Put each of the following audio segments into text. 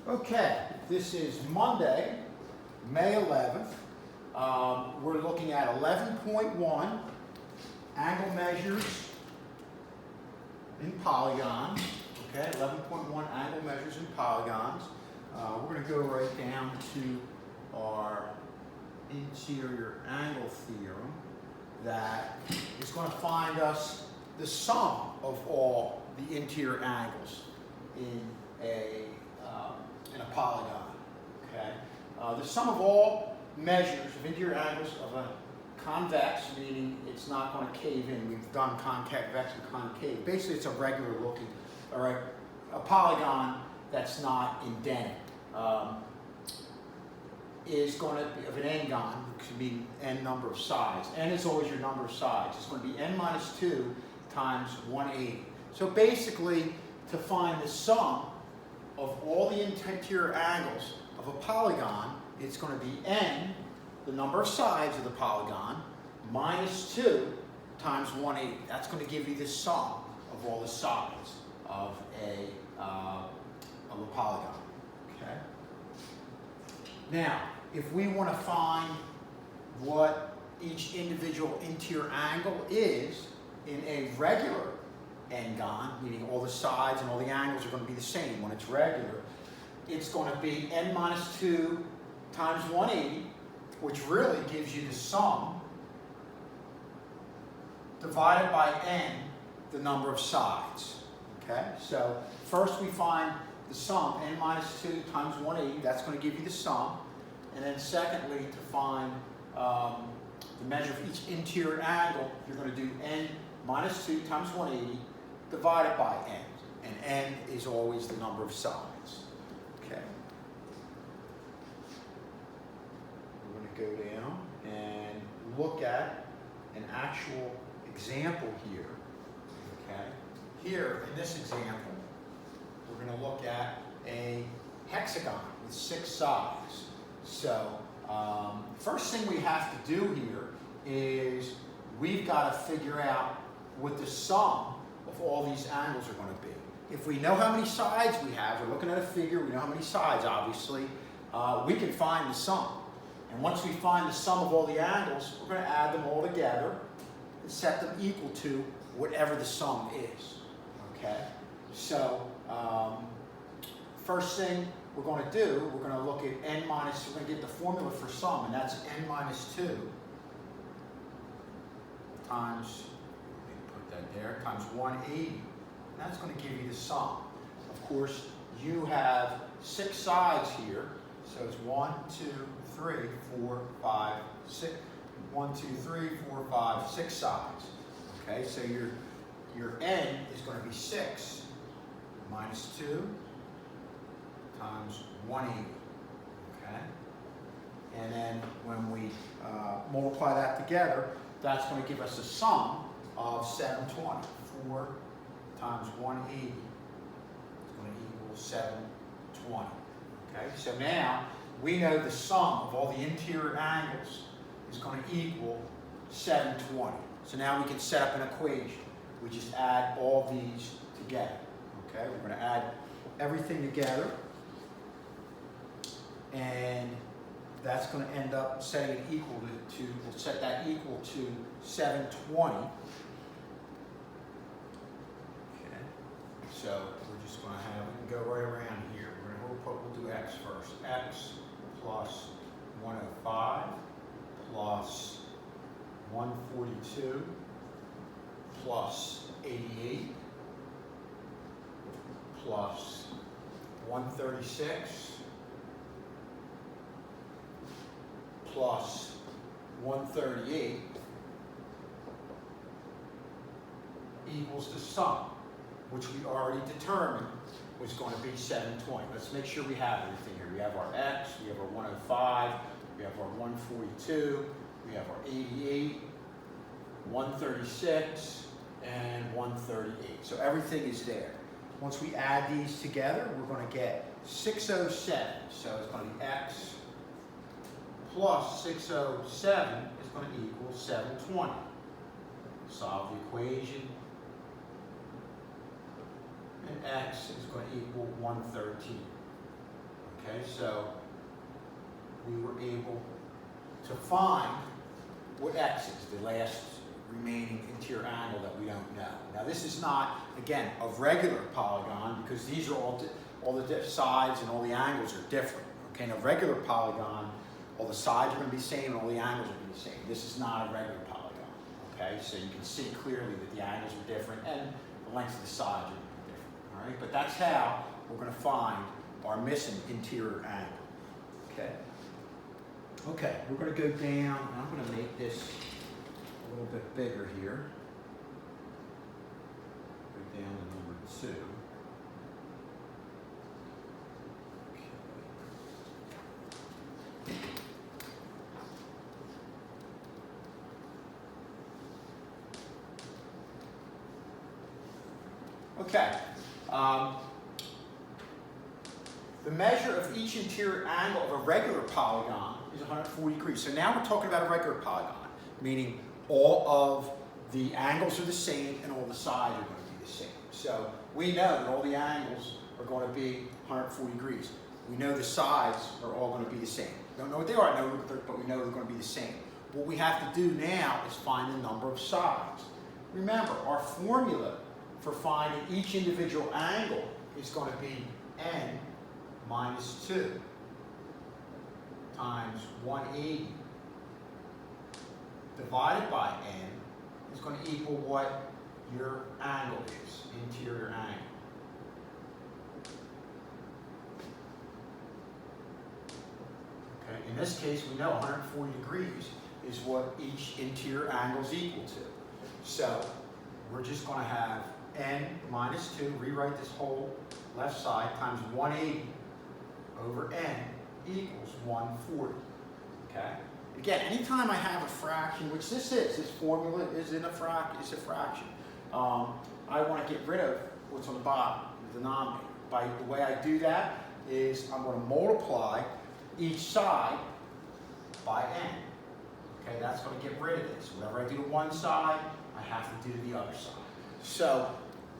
Okay, this is Monday, May 11th. We're looking at 11.1 angle measures in polygons. Okay, 11.1 angle measures in polygons. We're going to go right down to our interior angle theorem that is going to find us the sum of all the interior angles in a polygon. Okay, the sum of all measures of interior angles of a convex, meaning it's not going to cave in. We've done convex and concave. Basically, it's a regular looking, or a polygon that's not indented. Is going to be of an n-gon, which could be n number of sides. N is always your number of sides. It's going to be n minus 2 times 180. So basically, to find the sum of all the interior angles of a polygon, it's going to be n, the number of sides of the polygon, minus 2 times 180. That's going to give you the sum of all the sides of a polygon. Okay. Now, if we want to find what each individual interior angle is in a regular n-gon, meaning all the sides and all the angles are going to be the same when it's regular, it's going to be n minus 2 times 180, which really gives you the sum divided by n, the number of sides. Okay, so first we find the sum, n minus 2 times 180, that's going to give you the sum. And then secondly, to find the measure of each interior angle, you're going to do n minus 2 times 180 divided by n. And n is always the number of sides. Okay. We're going to go down and look at an actual example here. Okay. Here, in this example, we're going to look at a hexagon with 6 sides. So, first thing we have to do here is we've got to figure out what the sum of all these angles are going to be. If we know how many sides we have, we're looking at a figure, we know how many sides, obviously, we can find the sum. And once we find the sum of all the angles, we're going to add them all together and set them equal to whatever the sum is. Okay? So, first thing we're going to do, we're going to look at n minus, we're going to get the formula for sum, and that's n minus 2 times, let me put that there, times 180. And that's going to give you the sum. Of course, you have 6 sides here, so it's 1, 2, 3, 4, 5, 6. 1, 2, 3, 4, 5, 6 sides. Okay, so your n is going to be 6 minus 2 times 180, okay? And then when we multiply that together, that's going to give us a sum of 720. 4 times 180 is going to equal 720, okay? So now we know the sum of all the interior angles is going to equal 720. So now we can set up an equation. We just add all these together, okay? We're going to add everything together. And that's going to end up setting it equal to we'll set that equal to 720. Okay. So we're just going to have, we can go right around here. We'll do x first. X plus 105 plus 142 plus 88 plus 136 plus 138 equals the sum, which we already determined was going to be 720. Let's make sure we have everything here. We have our x, we have our 105, we have our 142, we have our 88, 136, and 138. So everything is there. Once we add these together, we're going to get 607. So it's going to be x plus 607 is going to equal 720. Solve the equation. And x is going to equal 113. Okay, so we were able to find what x is, the last remaining interior angle that we don't know. Now this is not, again, a regular polygon because these are all the sides and all the angles are different. Okay, in a regular polygon, all the sides are going to be the same and all the angles are going to be the same. This is not a regular polygon. Okay, so you can see clearly that the angles are different and the lengths of the sides are going to be different. All right, but that's how we're going to find our missing interior angle. Okay. Okay, we're going to go down, and I'm going to make this a little bit bigger here. Go down to number 2. Okay. The measure of each interior angle of a regular polygon is 140 degrees. So now we're talking about a regular polygon, meaning all of the angles are the same and all the sides are going to be the same. So we know that all the angles are going to be 140 degrees. We know the sides are all going to be the same. We don't know what they are, but we know they're going to be the same. What we have to do now is find the number of sides. Remember, our formula for finding each individual angle is going to be n minus 2 times 180 divided by n is going to equal what your angle is, interior angle. Okay, in this case, we know 140 degrees is what each interior angle is equal to. So we're just going to have n minus 2, rewrite this whole left side, times 180 over n equals 140. Okay? Again, anytime I have a fraction, which this formula is a fraction. I want to get rid of what's on the bottom, the denominator. The way I do that is I'm going to multiply each side by n. Okay, that's going to get rid of this. Whatever I do to one side, I have to do to the other side. So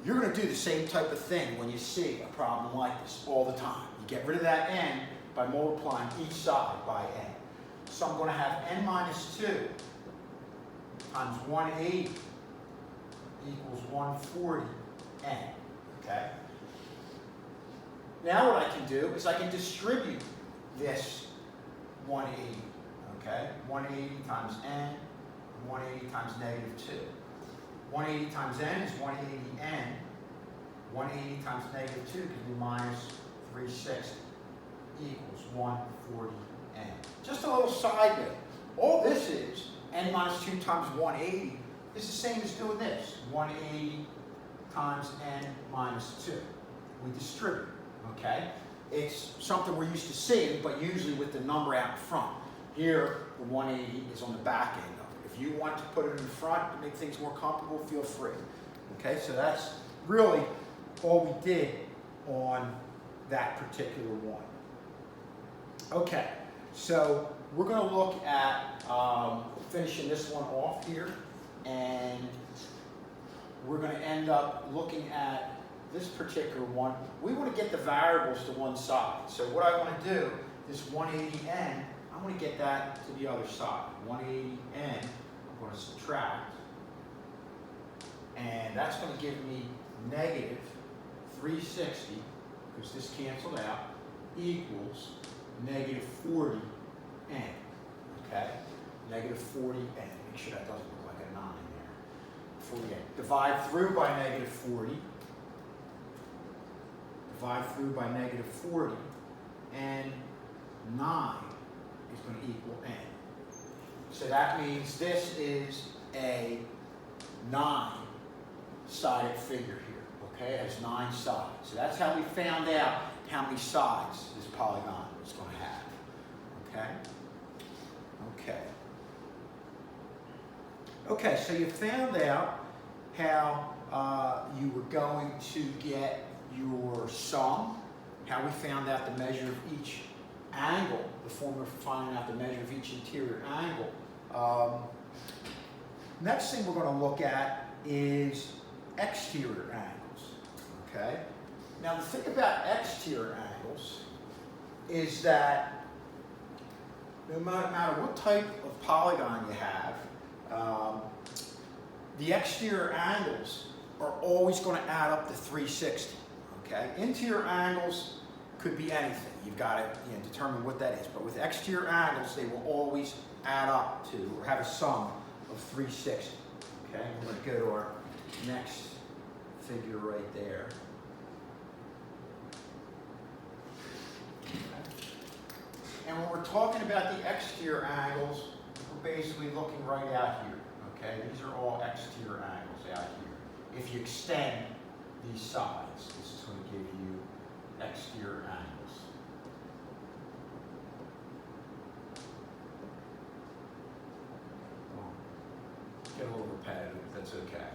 you're going to do the same type of thing when you see a problem like this all the time. You get rid of that n by multiplying each side by n. So I'm going to have n minus 2 times 180 equals 140 n. Okay? Now what I can do is I can distribute this 180. Okay? 180 times n, 180 times negative 2. 180 times n is 180 n. 180 times negative 2 gives me minus 360 equals 140 n. Just a little side note. All this is, n minus 2 times 180, is the same as doing this. 180 times n minus 2. We distribute, okay? It's something we're used to seeing, but usually with the number out in front. Here, the 180 is on the back end of it. If you want to put it in the front to make things more comfortable, feel free. Okay, so that's really all we did on that particular one. Okay, so we're going to look at finishing this one off here, and we're going to end up looking at this particular one. We want to get the variables to one side. So what I want to do is 180n, I want to get that to the other side. 180n, I'm going to subtract, and that's going to give me negative 360, because this canceled out, equals negative 40n. Okay? Negative 40n. Make sure that doesn't look like a 9 there. 40n. Divide through by negative 40. Divide through by negative 40. And 9 is going to equal n. So that means this is a 9-sided figure here. Okay? It has 9 sides. So that's how we found out how many sides this polygon is going to have. Okay? Okay. Okay, so you found out how you were going to get your sum, how we found out the measure of each angle, the formula for finding out the measure of each interior angle. Next thing we're going to look at is exterior angles. Okay? Now the thing about exterior angles is that no matter what type of polygon you have, the exterior angles are always going to add up to 360. Okay? Interior angles could be anything. You've got to determine what that is. But with exterior angles, they will always add up to, or have a sum of 360. Okay? We're going to go to our next figure right there. And when we're talking about the exterior angles, we're basically looking right out here. Okay, these are all exterior angles out here. If you extend these sides, this is going to give you exterior angles. Get a little repetitive, but that's okay.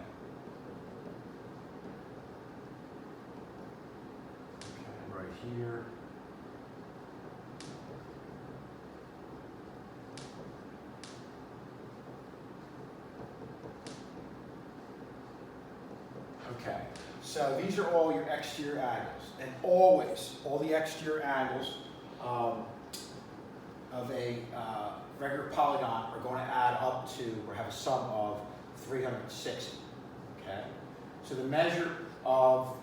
Okay, right here. Okay, so these are all your exterior angles, and always, all the exterior angles of a regular polygon are going to add up to, or have a sum of 360, okay? So the measure of,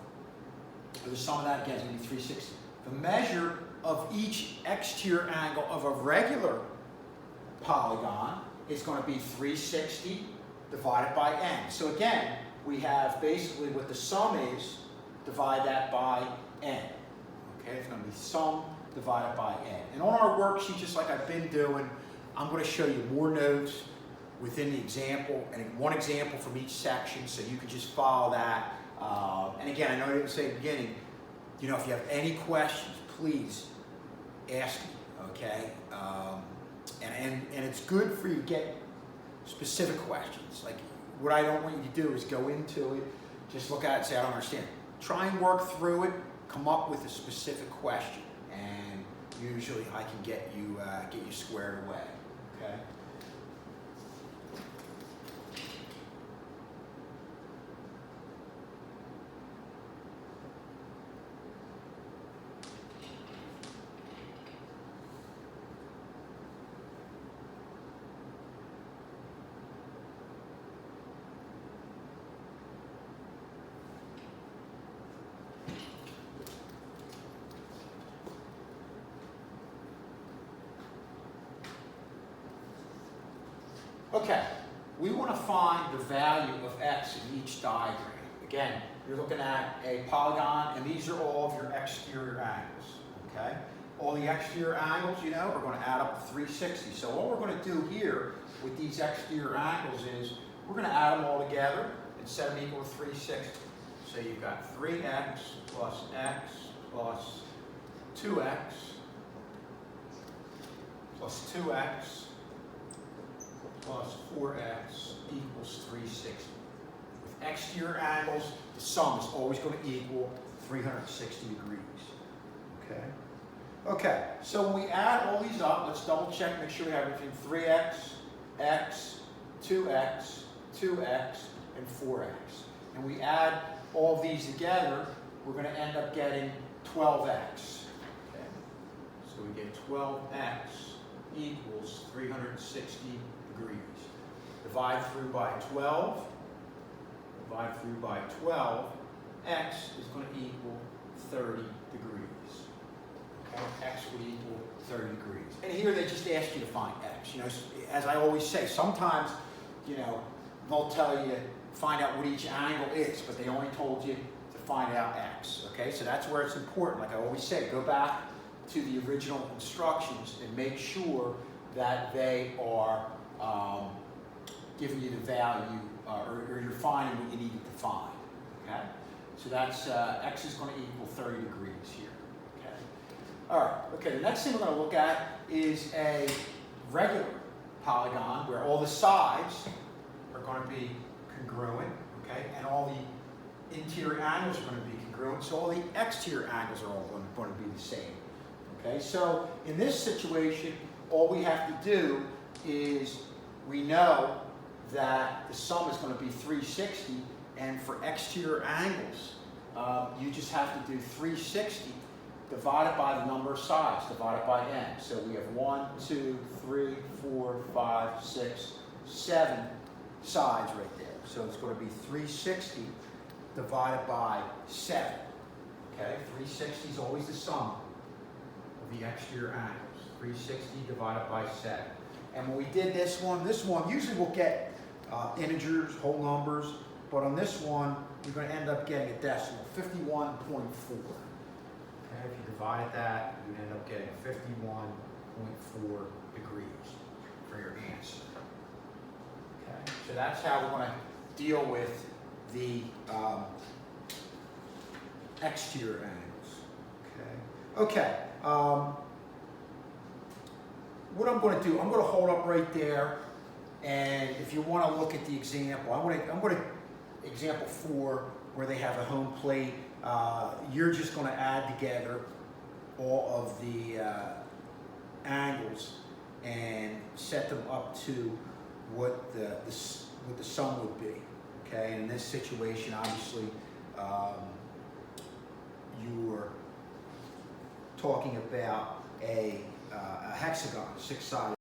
or the sum of that again is going to be 360. The measure of each exterior angle of a regular polygon is going to be 360 divided by n. So again, we have basically what the sum is, divide that by n. Okay, it's going to be sum divided by n. And on our worksheet, just like I've been doing, I'm going to show you more notes within the example, and one example from each section, so you can just follow that. And again, I know I didn't say at the beginning, if you have any questions, please ask me, okay? And it's good for you to get specific questions. Like, what I don't want you to do is go into it, just look at it and say, I don't understand. Try and work through it, come up with a specific question, and usually I can get you squared away, okay? Okay, we want to find the value of x in each diagram. Again, you're looking at a polygon, and these are all of your exterior angles, okay? All the exterior angles, are going to add up to 360. So what we're going to do here with these exterior angles is we're going to add them all together and set them equal to 360. So you've got 3x plus x plus 2x plus 2x plus 4x equals 360. With exterior angles, the sum is always going to equal 360 degrees. Okay? Okay, so when we add all these up, let's double check, make sure we have everything. 3x, x, 2x, 2x, and 4x. And we add all these together, we're going to end up getting 12x. Okay? So we get 12x equals 360 degrees. Divide through by 12. Divide through by 12. X is going to equal 30 degrees. Okay? X would equal 30 degrees. And here they just ask you to find x. As I always say, sometimes, they'll tell you find out what each angle is, but they only told you to find out x. Okay? So that's where it's important. Like I always say, go back to the original instructions and make sure that they are giving you the value, or you're finding what you needed to find, okay? So that's, x is going to equal 30 degrees here, okay? All right, okay, the next thing we're going to look at is a regular polygon where all the sides are going to be congruent, okay? And all the interior angles are going to be congruent, so all the exterior angles are all going to be the same, okay? So in this situation, all we have to do is we know that the sum is going to be 360, and for exterior angles, you just have to do 360 divided by the number of sides, divided by n. So we have 1, 2, 3, 4, 5, 6, 7 sides right there. So it's going to be 360 divided by 7. Okay, 360 is always the sum of the exterior angles. 360 divided by 7. And when we did this one, usually we'll get integers, whole numbers, but on this one, you're going to end up getting a decimal, 51.4. Okay, if you divided that, you'd end up getting 51.4 degrees for your answer. Okay, so that's how we're going to deal with the exterior angles. Okay. What I'm going to do, I'm going to hold up right there, and if you want to look at the example, I'm going to example 4 where they have a home plate. You're just going to add together all of the angles and set them up to what the sum would be. Okay, and in this situation, obviously, you're talking about a hexagon, 6-sided.